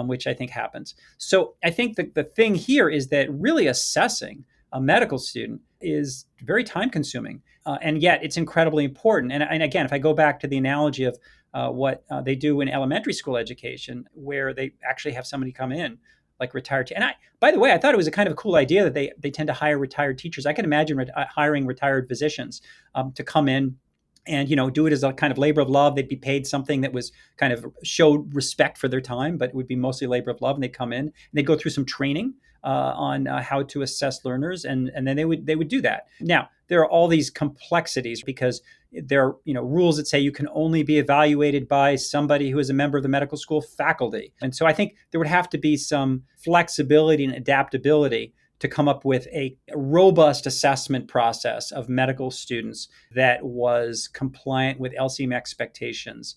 B: which I think happens. So I think the thing here is that really assessing a medical student is very time consuming, and yet it's incredibly important. And again, if I go back to the analogy of what they do in elementary school education, where they actually have somebody come in like retired. And by the way, I thought it was a kind of a cool idea that they tend to hire retired teachers. I can imagine hiring retired physicians to come in and do it as a kind of labor of love. They'd be paid something that was kind of showed respect for their time, but it would be mostly labor of love. And they'd come in and they'd go through some training on how to assess learners, and then they would do that. Now there are all these complexities because there are rules that say you can only be evaluated by somebody who is a member of the medical school faculty, and so I think there would have to be some flexibility and adaptability to come up with a robust assessment process of medical students that was compliant with LCM expectations,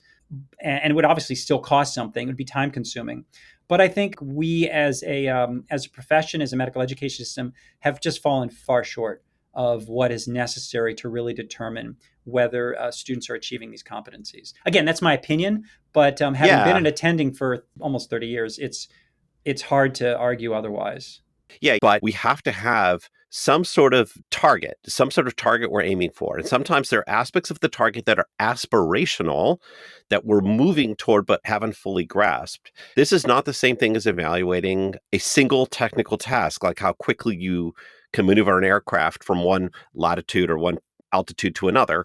B: and would obviously still cost something. It would be time consuming. But I think we, as a profession, as a medical education system, have just fallen far short of what is necessary to really determine whether students are achieving these competencies. Again, that's my opinion, but having been
A: Yeah.
B: an attending for almost 30 years, it's hard to argue otherwise.
A: Yeah, but we have to have some sort of target we're aiming for. And sometimes there are aspects of the target that are aspirational that we're moving toward but haven't fully grasped. This is not the same thing as evaluating a single technical task, like how quickly you can maneuver an aircraft from one latitude or one altitude to another.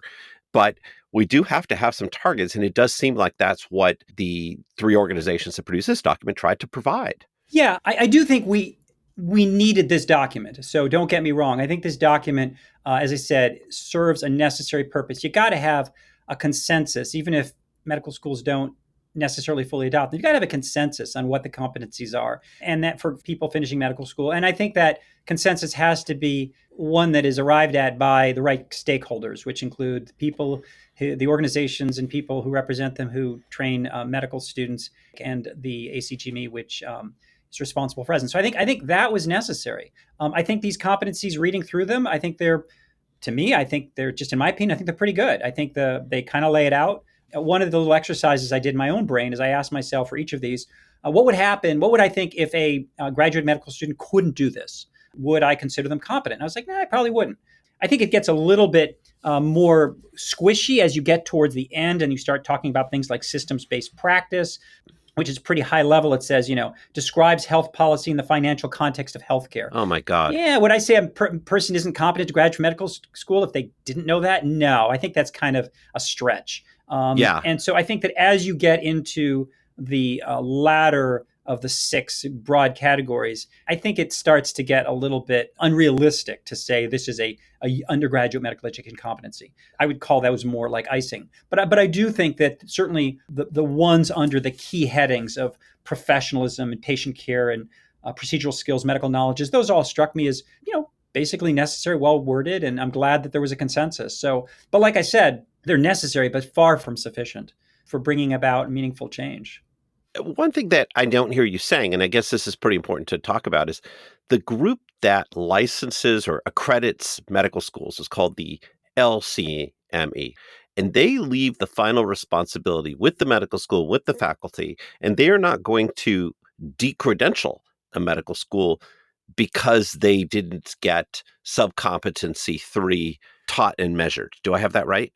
A: But we do have to have some targets. And it does seem like that's what the three organizations that produce this document tried to provide.
B: Yeah, I do think we needed this document. So don't get me wrong. I think this document, as I said, serves a necessary purpose. You got to have a consensus, even if medical schools don't necessarily fully adopt them. You got to have a consensus on what the competencies are, and that for people finishing medical school. And I think that consensus has to be one that is arrived at by the right stakeholders, which include people, the organizations and people who represent them, who train medical students, and the ACGME, which is responsible for residents. So I think that was necessary. I think these competencies, reading through them, I think they're to me, I think they're just, in my opinion, I think they're pretty good. I think they kind of lay it out. One of the little exercises I did in my own brain is I asked myself for each of these, what would happen? What would I think if a graduate medical student couldn't do this? Would I consider them competent? And I was like, nah, I probably wouldn't. I think it gets a little bit more squishy as you get towards the end and you start talking about things like systems-based practice, which is pretty high level. It says, describes health policy in the financial context of healthcare.
A: Oh my God.
B: Yeah, would I say a person isn't competent to graduate medical school if they didn't know that? No, I think that's kind of a stretch.
A: Yeah.
B: And so I think that as you get into the latter of the 6 broad categories, I think it starts to get a little bit unrealistic to say this is a undergraduate medical education competency. I would call those more like icing. But I do think that certainly the ones under the key headings of professionalism and patient care and procedural skills, medical knowledges, those all struck me as, basically necessary, well worded, and I'm glad that there was a consensus. So, but like I said, they're necessary, but far from sufficient for bringing about meaningful change.
A: One thing that I don't hear you saying, and I guess this is pretty important to talk about, is the group that licenses or accredits medical schools is called the LCME. And they leave the final responsibility with the medical school, with the faculty, and they are not going to decredential a medical school because they didn't get subcompetency 3 taught and measured. Do I have that right?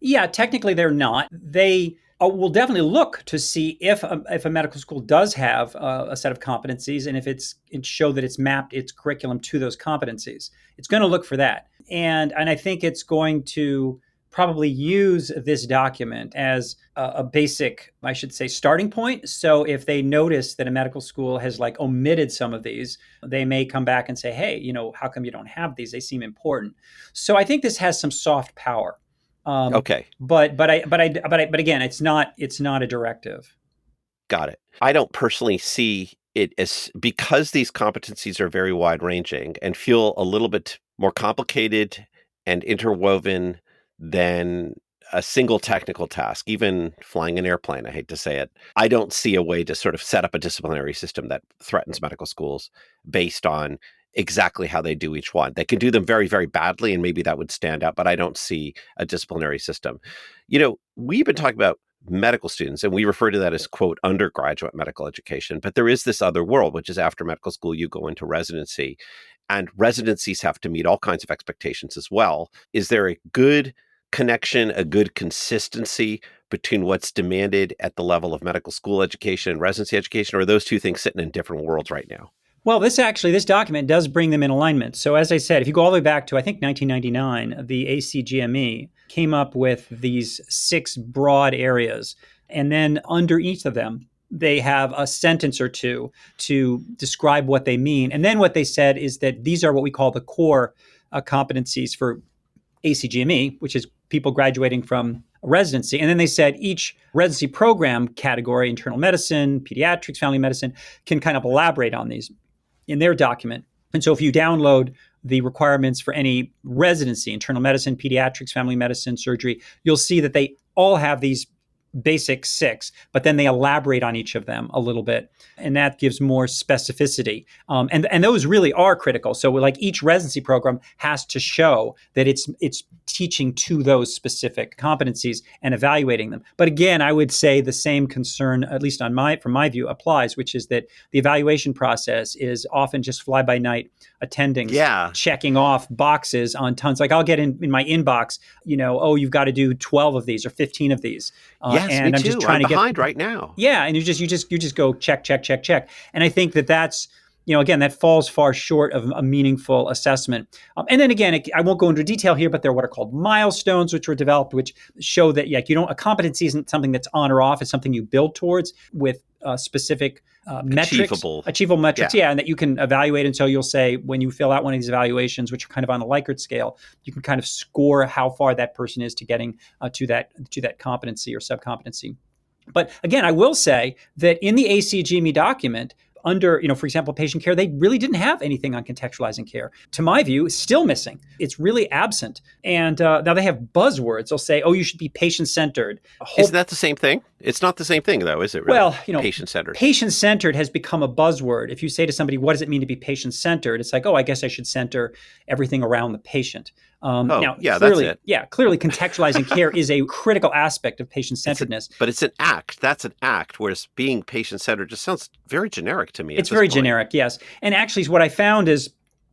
B: Yeah, technically they're not. They will definitely look to see if a medical school does have a set of competencies and if it show that it's mapped its curriculum to those competencies. It's going to look for that. And I think it's going to probably use this document as a basic, I should say, starting point. So if they notice that a medical school has omitted some of these, they may come back and say, hey, how come you don't have these? They seem important. So I think this has some soft power.
A: Okay.
B: But again, it's not a directive.
A: Got it. I don't personally see it as, because these competencies are very wide ranging and feel a little bit more complicated and interwoven than a single technical task, even flying an airplane. I hate to say it. I don't see a way to sort of set up a disciplinary system that threatens medical schools based on exactly how they do each one. They can do them very, very badly, and maybe that would stand out, but I don't see a disciplinary system. We've been talking about medical students, and we refer to that as, quote, undergraduate medical education, but there is this other world, which is after medical school, you go into residency, and residencies have to meet all kinds of expectations as well. Is there a good connection, a good consistency between what's demanded at the level of medical school education and residency education, or are those two things sitting in different worlds right now?
B: Well, this document does bring them in alignment. So as I said, if you go all the way back to, I think, 1999, the ACGME came up with these 6 broad areas. And then under each of them, they have a sentence or two to describe what they mean. And then what they said is that these are what we call the core competencies for ACGME, which is people graduating from a residency. And then they said each residency program category, internal medicine, pediatrics, family medicine, can kind of elaborate on these in their document. And so if you download the requirements for any residency, internal medicine, pediatrics, family medicine, surgery, you'll see that they all have these basic 6, but then they elaborate on each of them a little bit, and that gives more specificity. And those really are critical. So each residency program has to show that it's teaching to those specific competencies and evaluating them. But again, I would say the same concern, at least from my view, applies, which is that the evaluation process is often just fly-by-night attendings, checking off boxes on tons. I'll get in my inbox, you've got to do 12 of these or 15 of these.
A: Yes,
B: and
A: me
B: I'm
A: too.
B: just trying
A: I'm
B: to
A: behind right now.
B: Yeah, and you just go check. And I think that's, again, that falls far short of a meaningful assessment. And then again, I won't go into detail here, but there are what are called milestones, which were developed, which show that a competency isn't something that's on or off. It's something you build towards with specific metrics, achievable metrics. Yeah, and that you can evaluate. And so you'll say, when you fill out one of these evaluations, which are kind of on a Likert scale, you can kind of score how far that person is to getting to that competency or subcompetency. But again, I will say that in the ACGME document, under, for example, patient care, they really didn't have anything on contextualizing care. To my view, it's still missing. It's really absent. And now they have buzzwords. They'll say, you should be patient-centered.
A: Isn't that the same thing? It's not the same thing, though, is it really?
B: Well,
A: Patient-centered.
B: patient-centered has become a buzzword. If you say to somebody, what does it mean to be patient-centered? It's like, oh, I guess I should center everything around the patient.
A: Oh,
B: Now,
A: yeah, that's
B: clearly,
A: it.
B: clearly contextualizing care is a critical aspect of
A: It's a,
B: patient-centeredness.
A: but it's an act. That's an act, whereas being patient-centered just sounds very generic to me at
B: It's
A: this
B: very
A: point.
B: generic, yes. And actually, what I found is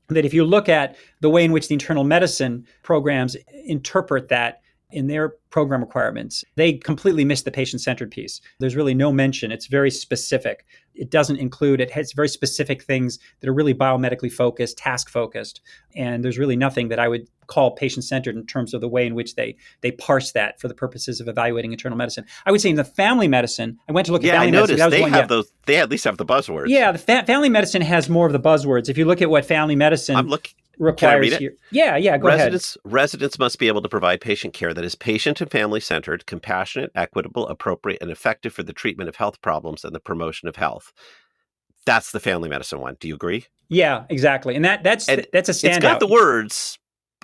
B: that if you look at the way in which the internal medicine programs interpret that in their program requirements, they completely miss the patient centered piece. There's really no mention. It's very specific. It doesn't include, it has very specific things that are really biomedically focused, task focused. And there's really nothing that I would call patient centered in terms of the way in which they parse that for the purposes of evaluating internal medicine. I would say in the family medicine, I went to look at
A: Yeah, I
B: family medicine.
A: noticed they have those. They at least have the buzzwords.
B: Yeah, the family medicine has more of the buzzwords. If you look at what family
A: I'm
B: medicine
A: looking. Can I read
B: requires
A: it?
B: here. Yeah, go ahead.
A: Residents must be able to provide patient care that is patient and family-centered, compassionate, equitable, appropriate, and effective for the treatment of health problems and the promotion of health. That's the family medicine one. Do you agree?
B: Yeah, exactly. And that's
A: And
B: a
A: it's got
B: standout.
A: the words.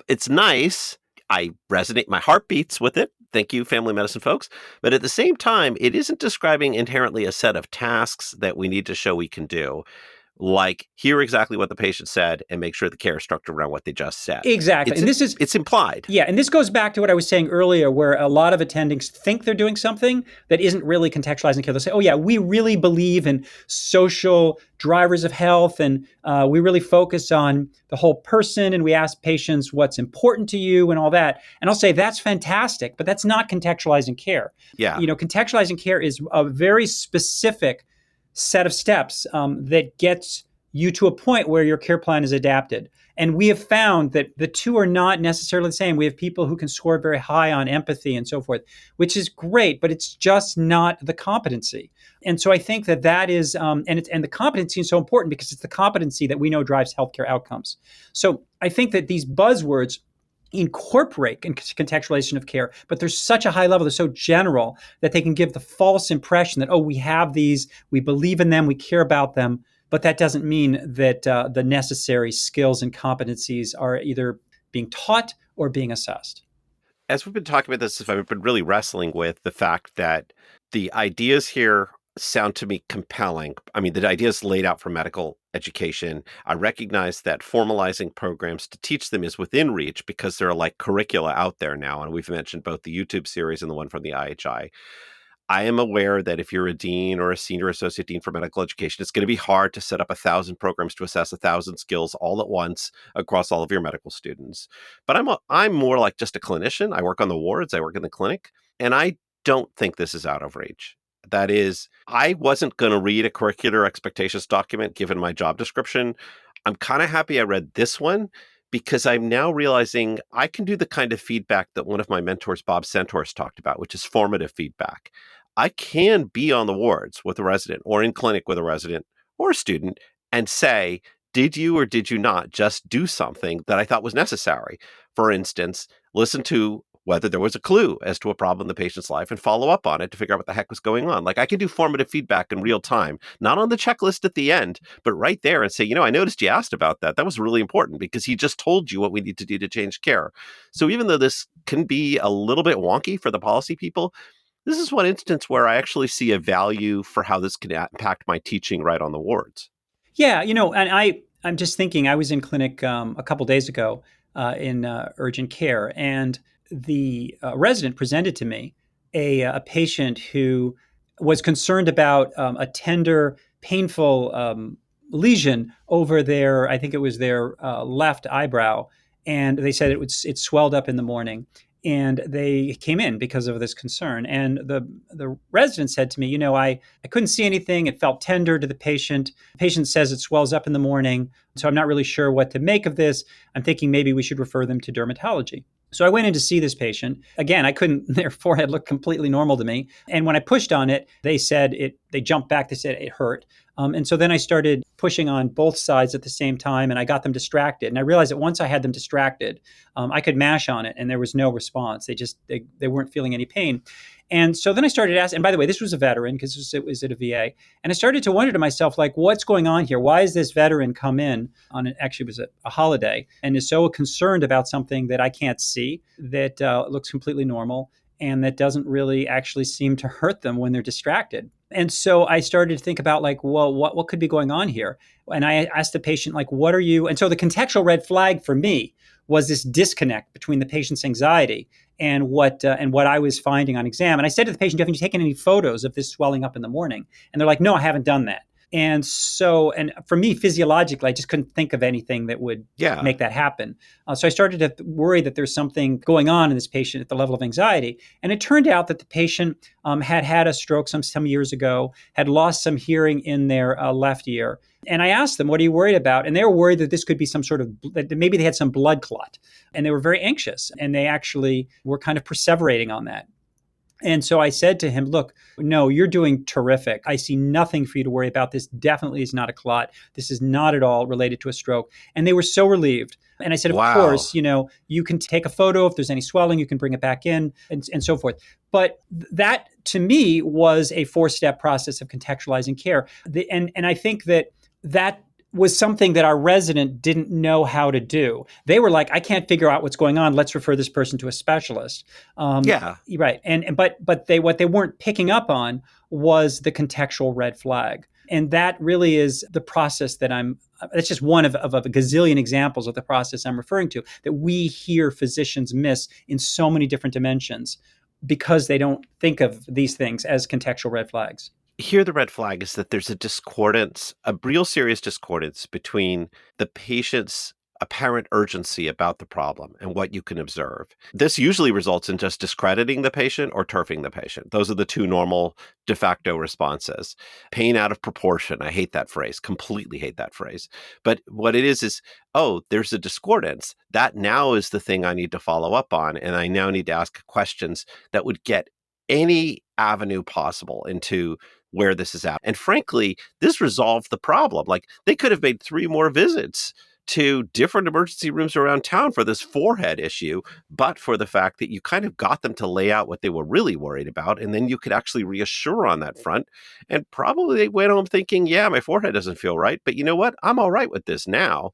A: It's nice. I resonate. My heart beats with it. Thank you, family medicine folks. But at the same time, it isn't describing inherently a set of tasks that we need to show we can do. Like, hear exactly what the patient said and make sure the care is structured around what they just said.
B: Exactly. And
A: It's implied.
B: Yeah, and this goes back to what I was saying earlier, where a lot of attendings think they're doing something that isn't really contextualizing care. They'll say, oh, yeah, we really believe in social drivers of health, and we really focus on the whole person, and we ask patients what's important to you and all that. And I'll say, that's fantastic, but that's not contextualizing care.
A: Yeah.
B: Contextualizing care is a very specific set of steps that gets you to a point where your care plan is adapted. And we have found that the two are not necessarily the same. We have people who can score very high on empathy and so forth, which is great, but it's just not the competency. And so I think that is, and the competency is so important because it's the competency that we know drives healthcare outcomes. So I think that these buzzwords incorporate contextualization of care, but they're such a high level, they're so general that they can give the false impression that, oh, we have these, we believe in them, we care about them. But that doesn't mean that the necessary skills and competencies are either being taught or being assessed.
A: As we've been talking about this, I've been really wrestling with the fact that the ideas here sound to me compelling. I mean, the ideas laid out for medical education. I recognize that formalizing programs to teach them is within reach because there are like curricula out there now. And we've mentioned both the YouTube series and the one from the IHI. I am aware that if you're a dean or a senior associate dean for medical education, it's going to be hard to set up 1,000 programs to assess 1,000 skills all at once across all of your medical students. But I'm more like just a clinician. I work on the wards. I work in the clinic, and I don't think this is out of reach. That is, I wasn't going to read a curricular expectations document given my job description. I'm kind of happy I read this one because I'm now realizing I can do the kind of feedback that one of my mentors, Bob Centaurus, talked about, which is formative feedback. I can be on the wards with a resident or in clinic with a resident or a student and say, did you or did you not just do something that I thought was necessary? For instance, listen to whether there was a clue as to a problem in the patient's life and follow up on it to figure out what the heck was going on. Like I can do formative feedback in real time, not on the checklist at the end, but right there and say, I noticed you asked about that. That was really important because he just told you what we need to do to change care. So even though this can be a little bit wonky for the policy people, this is one instance where I actually see a value for how this can impact my teaching right on the wards.
B: Yeah, and I'm just thinking, I was in clinic a couple days ago in urgent care, and the resident presented to me a patient who was concerned about a tender, painful lesion over their, I think it was their left eyebrow, and they said it swelled up in the morning. And they came in because of this concern. And the resident said to me, I couldn't see anything. It felt tender to the patient. The patient says it swells up in the morning. So I'm not really sure what to make of this. I'm thinking maybe we should refer them to dermatology. So I went in to see this patient. Again, their forehead looked completely normal to me. And when I pushed on it, they jumped back. They said it hurt. And so then I started pushing on both sides at the same time, and I got them distracted. And I realized that once I had them distracted, I could mash on it, and there was no response. They weren't feeling any pain. And so then I started asking, and by the way, this was a veteran because it was at a VA. And I started to wonder to myself, like, what's going on here? Why is this veteran come in on actually it was a holiday and is so concerned about something that I can't see that looks completely normal? and that doesn't really actually seem to hurt them when they're distracted. And so I started to think about like, well, what could be going on here? And I asked the patient, like, what are you? And so the contextual red flag for me was this disconnect between the patient's anxiety and what I was finding on exam. And I said to the patient, haven't you taken any photos of this swelling up in the morning? And they're like, no, I haven't done that. And so, and for me, physiologically, I just couldn't think of anything that would
A: Yeah.
B: make that happen. So I started to worry that there's something going on in this patient at the level of anxiety. And it turned out that the patient had had a stroke some years ago, had lost some hearing in their left ear. And I asked them, what are you worried about? And they were worried that this could be some sort of, that maybe they had some blood clot. And they were very anxious. And they actually were kind of perseverating on that. And so I said to him, look, no, you're doing terrific. I see nothing for you to worry about. This definitely is not a clot. This is not at all related to a stroke. And they were so relieved. And I said, of
A: Wow.
B: course, you can take a photo. If there's any swelling, you can bring it back in and so forth. But that, to me, was a 4-step process of contextualizing care. And I think that was something that our resident didn't know how to do. They were like, I can't figure out what's going on. Let's refer this person to a specialist.
A: Yeah.
B: Right. But what they weren't picking up on was the contextual red flag. And that really is the process that's just one of a gazillion examples of the process I'm referring to, that we hear physicians miss in so many different dimensions because they don't think of these things as contextual red flags.
A: Here, the red flag is that there's a real serious discordance between the patient's apparent urgency about the problem and what you can observe. This usually results in just discrediting the patient or turfing the patient. Those are the two normal de facto responses. Pain out of proportion. I hate that phrase, completely hate that phrase. But what it is, oh, there's a discordance. That now is the thing I need to follow up on. And I now need to ask questions that would get any avenue possible into where this is at. And frankly, this resolved the problem. Like, they could have made 3 more visits to different emergency rooms around town for this forehead issue, but for the fact that you kind of got them to lay out what they were really worried about, and then you could actually reassure on that front. And probably they went home thinking, yeah, my forehead doesn't feel right, but you know what? I'm all right with this now.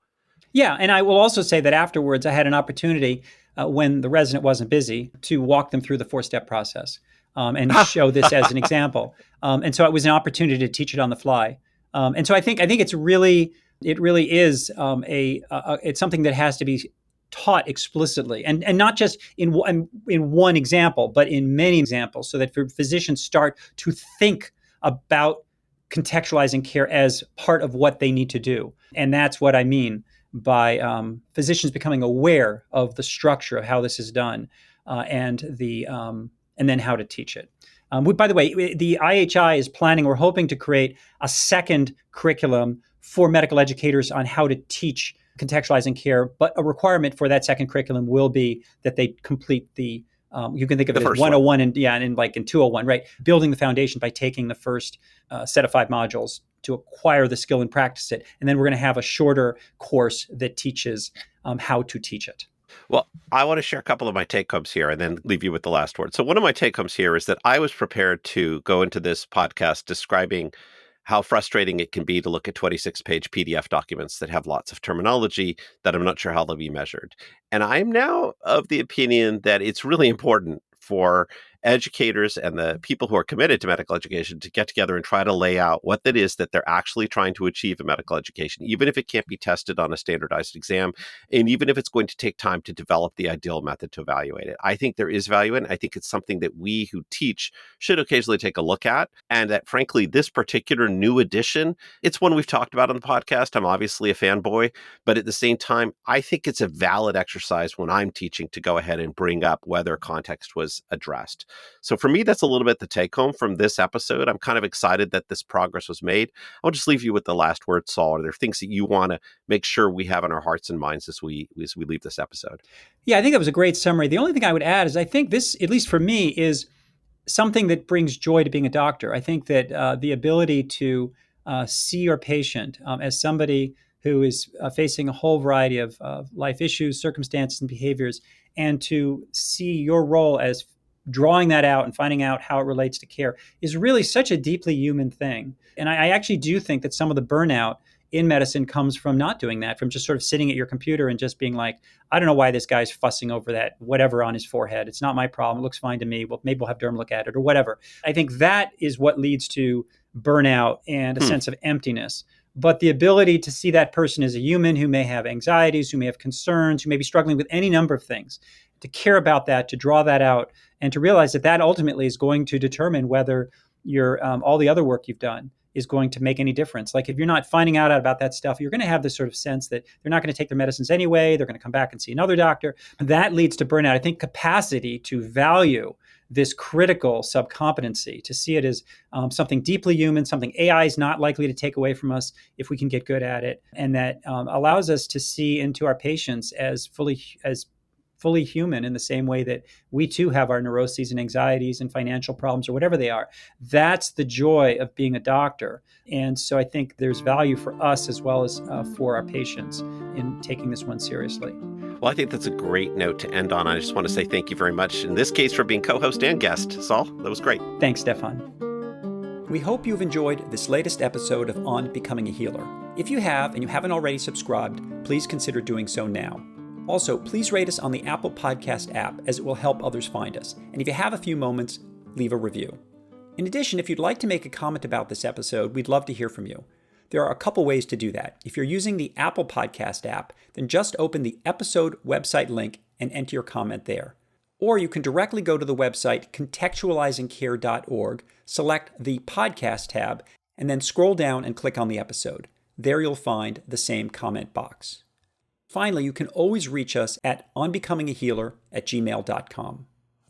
B: Yeah, and I will also say that afterwards, I had an opportunity when the resident wasn't busy to walk them through the 4-step process and show this as an example. And so it was an opportunity to teach it on the fly. And so I think it really is it's something that has to be taught explicitly, and not just in one example, but in many examples, so that physicians start to think about contextualizing care as part of what they need to do. And that's what I mean by physicians becoming aware of the structure of how this is done, and then how to teach it. By the way, the IHI is planning, we're hoping to create a second curriculum for medical educators on how to teach contextualizing care, but a requirement for that second curriculum will be that they complete you can think of it as 101 and in 201, right? Building the foundation by taking the first set of 5 modules to acquire the skill and practice it. And then we're going to have a shorter course that teaches how to teach it.
A: Well, I want to share a couple of my take-homes here and then leave you with the last word. So one of my take-homes here is that I was prepared to go into this podcast describing how frustrating it can be to look at 26-page PDF documents that have lots of terminology that I'm not sure how they'll be measured. And I'm now of the opinion that it's really important for educators and the people who are committed to medical education to get together and try to lay out what that is that they're actually trying to achieve in medical education, even if it can't be tested on a standardized exam, and even if it's going to take time to develop the ideal method to evaluate it. I think there is value in it. I think it's something that we who teach should occasionally take a look at, and that frankly, this particular new edition, it's one we've talked about on the podcast. I'm obviously a fanboy, but at the same time, I think it's a valid exercise when I'm teaching to go ahead and bring up whether context was addressed. So for me, that's a little bit the take home from this episode. I'm kind of excited that this progress was made. I'll just leave you with the last word, Saul. Are there things that you want to make sure we have in our hearts and minds as we leave this episode?
B: Yeah, I think that was a great summary. The only thing I would add is I think this, at least for me, is something that brings joy to being a doctor. I think that the ability to see your patient as somebody who is facing a whole variety of life issues, circumstances, and behaviors, and to see your role as drawing that out and finding out how it relates to care is really such a deeply human thing. And I actually do think that some of the burnout in medicine comes from not doing that, from just sort of sitting at your computer and just being like, I don't know why this guy's fussing over that whatever on his forehead. It's not my problem. It looks fine to me. Well, maybe we'll have Derm look at it or whatever. I think that is what leads to burnout and a sense of emptiness. But the ability to see that person as a human who may have anxieties, who may have concerns, who may be struggling with any number of things, to care about that, to draw that out, and to realize that that ultimately is going to determine whether your all the other work you've done is going to make any difference. Like if you're not finding out about that stuff, you're going to have this sort of sense that they're not going to take their medicines anyway. They're going to come back and see another doctor. That leads to burnout. I think capacity to value this critical subcompetency, to see it as something deeply human, something AI is not likely to take away from us if we can get good at it, and that allows us to see into our patients as fully human in the same way that we too have our neuroses and anxieties and financial problems or whatever they are. That's the joy of being a doctor. And so I think there's value for us as well as for our patients in taking this one seriously.
A: Well, I think that's a great note to end on. I just want to say thank you very much, in this case, for being co-host and guest. Saul, that was great.
B: Thanks, Stefan. We hope you've enjoyed this latest episode of On Becoming a Healer. If you have and you haven't already subscribed, please consider doing so now. Also, please rate us on the Apple Podcast app, as it will help others find us. And if you have a few moments, leave a review. In addition, if you'd like to make a comment about this episode, we'd love to hear from you. There are a couple ways to do that. If you're using the Apple Podcast app, then just open the episode website link and enter your comment there. Or you can directly go to the website contextualizingcare.org, select the podcast tab, and then scroll down and click on the episode. There you'll find the same comment box. Finally, you can always reach us at onbecomingahealer@gmail.com.